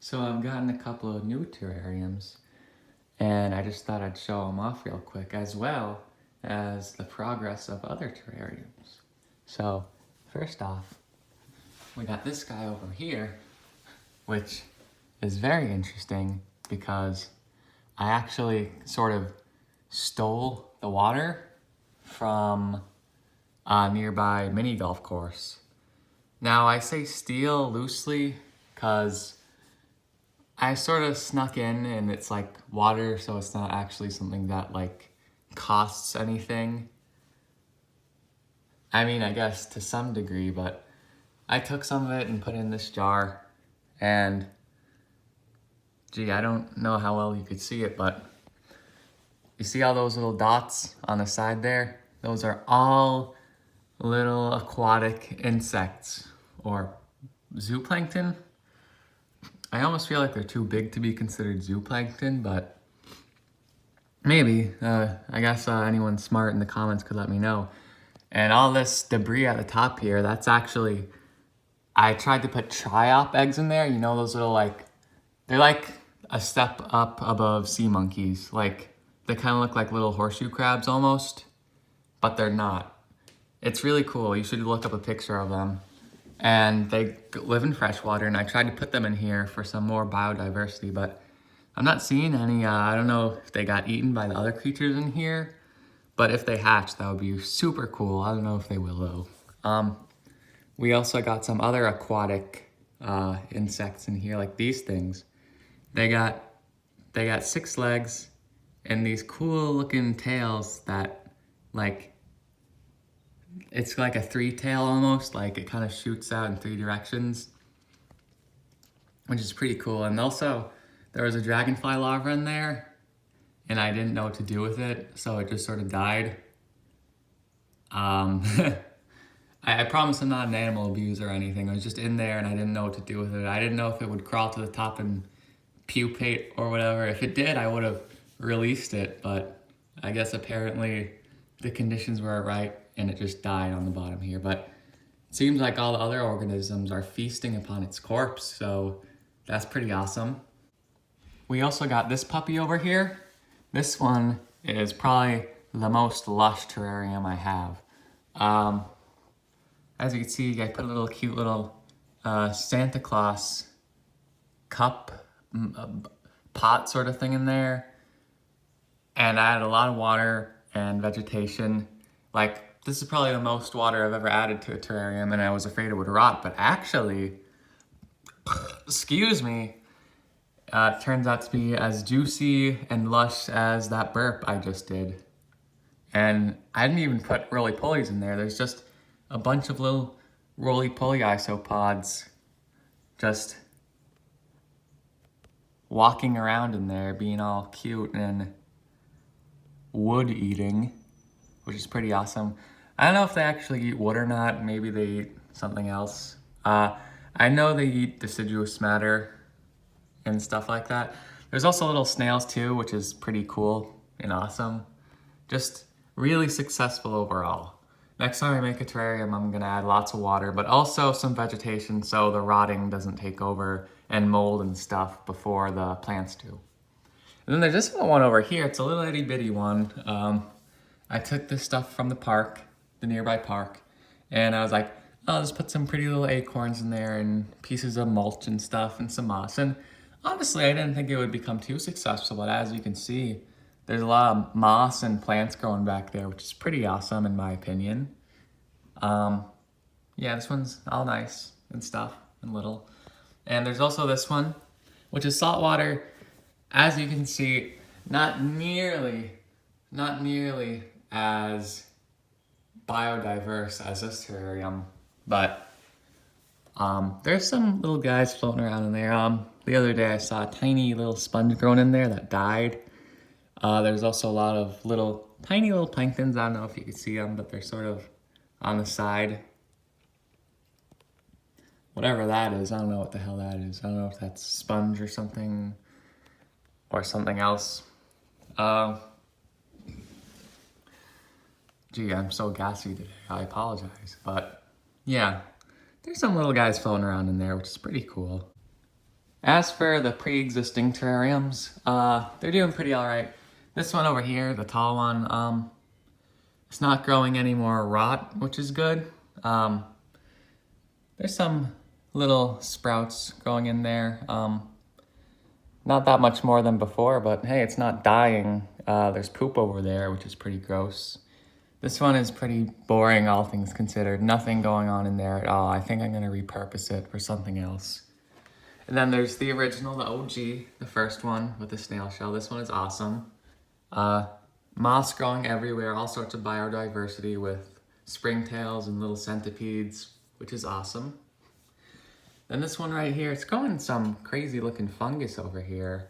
So I've gotten a couple of new terrariums, and I just thought I'd show them off real quick, as well as the progress of other terrariums. So first off, we got this guy over here, which is very interesting because I actually sort of stole the water from a nearby mini golf course. Now I say steal loosely because I sort of snuck in and it's like water, so it's not actually something that like costs anything. I mean, I guess to some degree, but I took some of it and put it in this jar, and gee, I don't know how well you could see it, but you see all those little dots on the side there? Those are all little aquatic insects or zooplankton. I almost feel like they're too big to be considered zooplankton, but maybe. I guess anyone smart in the comments could let me know. And all this debris at the top here, that's actually, I tried to put triop eggs in there. You know, those little they're like a step up above sea monkeys. Like, they kind of look like little horseshoe crabs almost, but they're not. It's really cool. You should look up a picture of them. And they live in freshwater, and I tried to put them in here for some more biodiversity, but I'm not seeing any. I don't know if they got eaten by the other creatures in here, but if they hatch, that would be super cool. I don't know if they will though. We also got some other aquatic insects in here, like these things. They got 6 legs and these cool looking tails that it's like a 3-tail almost, like it kind of shoots out in 3 directions, which is pretty cool. And also, there was a dragonfly larva in there, and I didn't know what to do with it, so it just sort of died. I promise I'm not an animal abuser or anything. It was just in there, and I didn't know what to do with it. I didn't know if it would crawl to the top and pupate or whatever. If it did, I would have released it, but I guess apparently the conditions were right, and it just died on the bottom here. But it seems like all the other organisms are feasting upon its corpse, so that's pretty awesome. We also got this puppy over here. This one is probably the most lush terrarium I have. As you can see, I put a little cute little Santa Claus cup pot sort of thing in there, and I added a lot of water and vegetation. Like, this is probably the most water I've ever added to a terrarium, and I was afraid it would rot, but actually, excuse me, it turns out to be as juicy and lush as that burp I just did. And I didn't even put roly-polies in there. There's just a bunch of little roly-poly isopods just walking around in there, being all cute and wood eating, which is pretty awesome. I don't know if they actually eat wood or not. Maybe they eat something else. I know they eat deciduous matter and stuff like that. There's also little snails too, which is pretty cool and awesome. Just really successful overall. Next time I make a terrarium, I'm gonna add lots of water, but also some vegetation so the rotting doesn't take over and mold and stuff before the plants do. And then there's this one over here. It's a little itty bitty one. I took this stuff from the park, the nearby park, and I was like, I'll just put some pretty little acorns in there and pieces of mulch and stuff and some moss. And honestly, I didn't think it would become too successful, but as you can see, there's a lot of moss and plants growing back there, which is pretty awesome in my opinion. Yeah, this one's all nice and stuff and little. And there's also this one, which is saltwater. As you can see, not nearly as biodiverse as this terrarium, but there's some little guys floating around in there. The other day I saw a tiny little sponge growing in there that died. There's also a lot of tiny little planktons. I don't know if you can see them, but they're sort of on the side. Whatever that is, I don't know what the hell that is. I don't know if that's sponge or something else. Gee, I'm so gassy today. I apologize. But yeah, there's some little guys floating around in there, which is pretty cool. As for the pre-existing terrariums, they're doing pretty all right. This one over here, the tall one, it's not growing any more rot, which is good. There's some little sprouts growing in there. Not that much more than before, but hey, it's not dying. There's poop over there, which is pretty gross. This one is pretty boring, all things considered. Nothing going on in there at all. I think I'm gonna repurpose it for something else. And then there's the original, the OG, the first one with the snail shell. This one is awesome. Moss growing everywhere, all sorts of biodiversity with springtails and little centipedes, which is awesome. Then this one right here, it's growing some crazy looking fungus over here.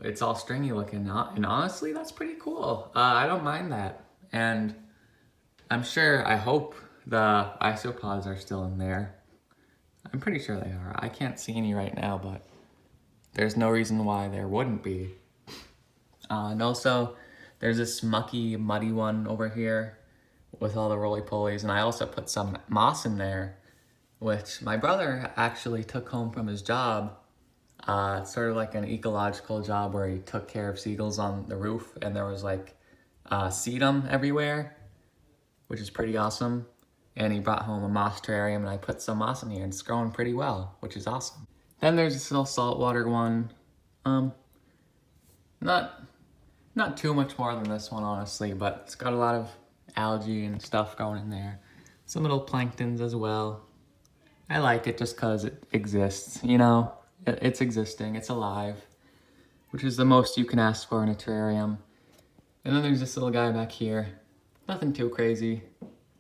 It's all stringy looking, and honestly, that's pretty cool. I don't mind that. And I'm sure, I hope the isopods are still in there. I'm pretty sure they are. I can't see any right now, but there's no reason why there wouldn't be. And also, there's this mucky, muddy one over here with all the roly-polies, and I also put some moss in there, which my brother actually took home from his job. It's sort of like an ecological job where he took care of seagulls on the roof, and there was like sedum everywhere, which is pretty awesome. And he brought home a moss terrarium, and I put some moss in here, and it's growing pretty well, which is awesome. Then there's this little saltwater one. Not too much more than this one, honestly, but it's got a lot of algae and stuff going in there. Some little planktons as well. I like it just because it exists, you know? It's existing, it's alive, which is the most you can ask for in a terrarium. And then there's this little guy back here. Nothing too crazy,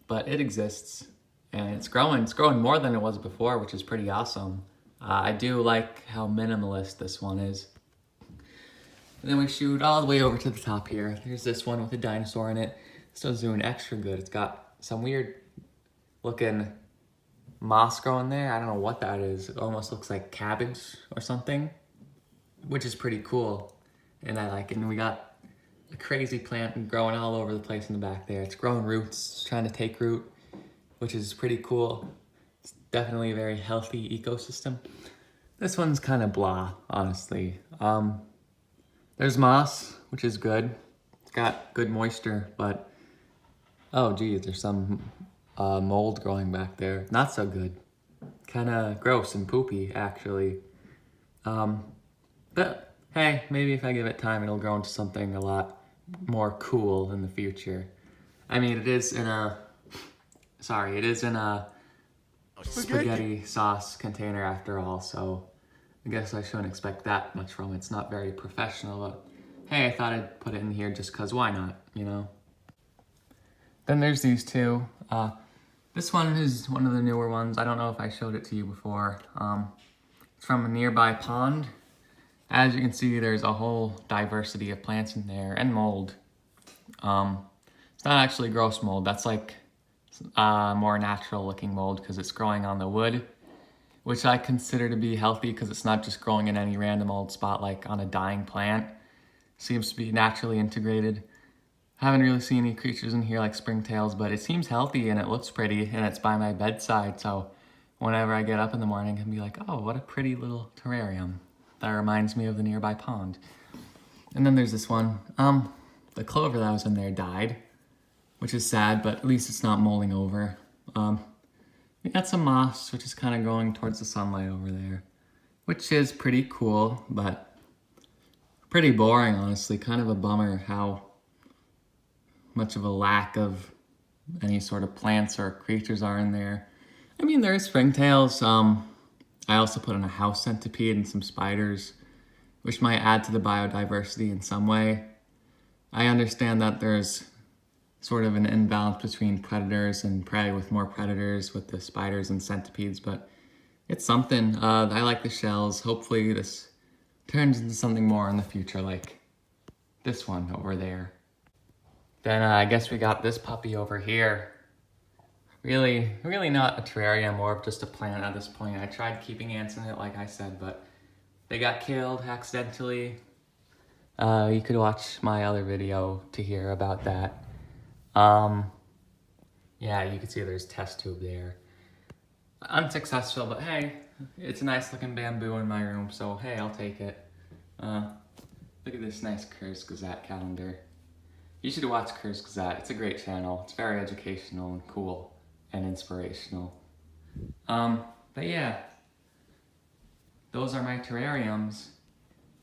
but it exists. And it's growing more than it was before, which is pretty awesome. I do like how minimalist this one is. And then we shoot all the way over to the top here. There's this one with a dinosaur in it. This one's doing extra good. It's got some weird looking moss growing there. I don't know what that is. It almost looks like cabbage or something, which is pretty cool. And I like it. And we got a crazy plant growing all over the place in the back there. It's growing roots, trying to take root, which is pretty cool. It's definitely a very healthy ecosystem. This one's kind of blah, honestly. There's moss, which is good. It's got good moisture, but oh geez, there's some mold growing back there. Not so good. Kind of gross and poopy, actually. But hey, maybe if I give it time, it'll grow into something a lot more cool in the future. I mean, it is in a spaghetti sauce container after all, so I guess I shouldn't expect that much from it. It's not very professional, but hey, I thought I'd put it in here just cause why not, you know? Then there's these two. This one is one of the newer ones. I don't know if I showed it to you before. It's from a nearby pond. As you can see, there's a whole diversity of plants in there and mold. It's not actually gross mold. That's like more natural looking mold because it's growing on the wood, which I consider to be healthy because it's not just growing in any random old spot like on a dying plant. Seems to be naturally integrated. Haven't really seen any creatures in here like springtails, but it seems healthy and it looks pretty and it's by my bedside. So whenever I get up in the morning, I can be like, oh, what a pretty little terrarium. That reminds me of the nearby pond. And then there's this one. The clover that was in there died, which is sad, but at least it's not molding over. We got some moss, which is kind of going towards the sunlight over there, which is pretty cool, but pretty boring, honestly. Kind of a bummer how much of a lack of any sort of plants or creatures are in there. I mean, there is springtails. I also put in a house centipede and some spiders, which might add to the biodiversity in some way. I understand that there's sort of an imbalance between predators and prey, with more predators with the spiders and centipedes, but it's something. I like the shells. Hopefully this turns into something more in the future, like this one over there. Then I guess we got this puppy over here. Really not a terrarium, more of just a plant at this point. I tried keeping ants in it, like I said, but they got killed accidentally. You could watch my other video to hear about that. Yeah, you can see there's test tube there. Unsuccessful, but hey, it's a nice looking bamboo in my room, so hey, I'll take it. Look at this nice Curse Gazette calendar. You should watch Curse Gazette. It's a great channel. It's very educational and cool and inspirational. But yeah, those are my terrariums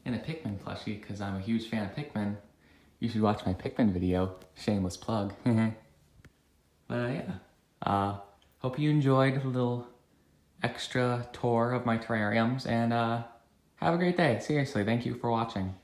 and a Pikmin plushie because I'm a huge fan of Pikmin. You should watch my Pikmin video. Shameless plug. But yeah, hope you enjoyed a little extra tour of my terrariums and have a great day. Seriously, thank you for watching.